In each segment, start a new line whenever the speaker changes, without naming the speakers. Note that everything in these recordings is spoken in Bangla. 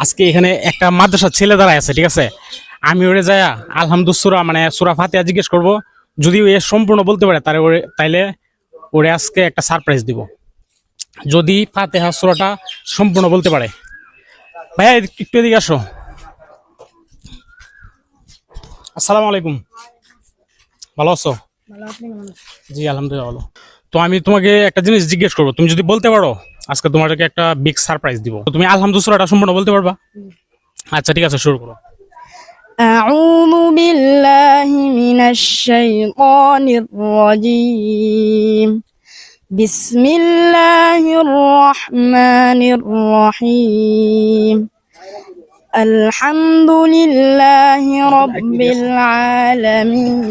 আজকে এখানে একটা মাদ্রাসার ছেলে দাঁড়ায় আছে, ঠিক আছে? আমি ওরে যায়া আলহামদুসুরা মানে সূরা ফাতিহা জিজ্ঞেস করব। যদি ও সম্পূর্ণ বলতে পারে তাইলে ওরে আজকে একটা সারপ্রাইজ দিব। যদি ফাতিহা সূরাটা সম্পূর্ণ বলতে পারে। ভাইয়া একটু এদিকে আসো। আসসালামু আলাইকুম, ভালো আছো? জি আলহামদুলিল্লাহ ভালো। তো আমি তোমাকে একটা জিনিস জিজ্ঞেস করবো, তুমি যদি বলতে পারো আজকে তোমাকে একটা বিগ সারপ্রাইজ দিব। তো তুমি আলহামদুলিল্লাহটা সম্পূর্ণ বলতে পারবা? আচ্ছা ঠিক আছে, শুরু করো।
أعوذ بالله من الشيطان الرجيم بسم الله الرحمن الرحيم الحمد لله رب العالمين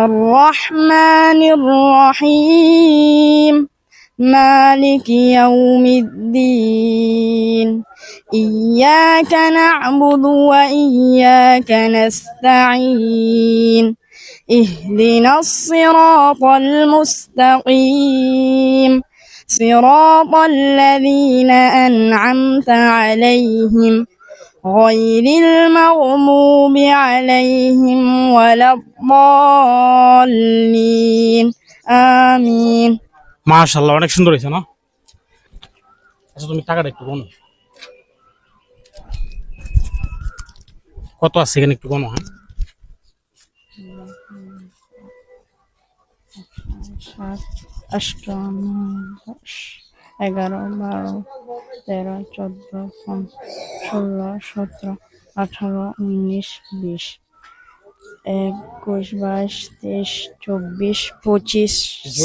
الرحمن الرحيم مالك يوم الدين إياك نعبد وإياك نستعين اهدنا الصراط المستقيم صراط الذين أنعمت عليهم غير المغضوب عليهم ولا الضالين آمين
মাশাআল্লাহ, অনেক সুন্দর হয়েছে না? আচ্ছা তুমি টাকাটা একটু বলো, কত আছে এখানে একটু বলো। হ্যাঁ
7 8 9 10 11 12 13 14 16 17 18 19 20 21 22 23 24 25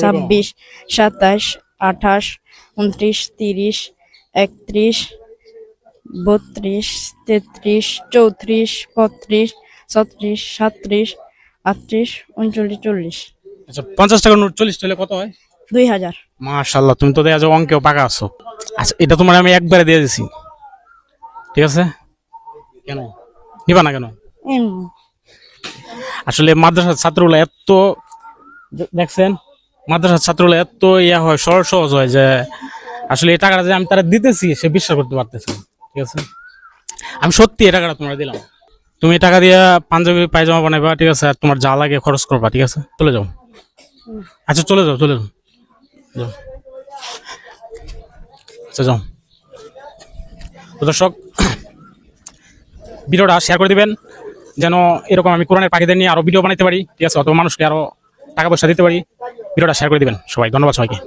26 27 28 29 30 31 32 33 34 35 36 37 38 39 40
আচ্ছা 50 টাকার নোট 40 টাকা কত হয়?
2000
মাশাআল্লাহ, তুমি তো দেখা যাও অঙ্কেও পাকা আছো। আচ্ছা এটা তোমার আমি একবারে দিয়ে দিছি, ঠিক আছে? কেন নিবা না কেন? আসলে মাদ্রাসার ছাত্রগুলো এত দেখছেন, মাদ্রাসার ছাত্রগুলো এত ইয়া হয়, সহজ সহজ হয় যে আসলে এই টাকাটা যে আমি তারা দিতেছি সে বিশ্বাস করতে পারতেছে না, ঠিক আছে? আমি সত্যি এই টাকাটা তোমরা দিলাম। তুমি টাকা দিয়ে পাঞ্জাবি পায়জামা বানাইবা, ঠিক আছে? আর তোমার যা লাগে খরচ করবা, ঠিক আছে? চলে যাও। আচ্ছা চলে যাও, চলে যাও, যাও। আচ্ছা যাও। তো দর্শক, ভিডিওটা শেয়ার করে দিবেন যেন এরকম আমি কোরআনের পাখিদের নিয়ে আরো ভিডিও বানাইতে পারি, ঠিক আছে? অত মানুষকে আরো টাকা পয়সা দিতে পারি। ভিডিওটা শেয়ার করে দিবেন সবাই। ধন্যবাদ সবাইকে।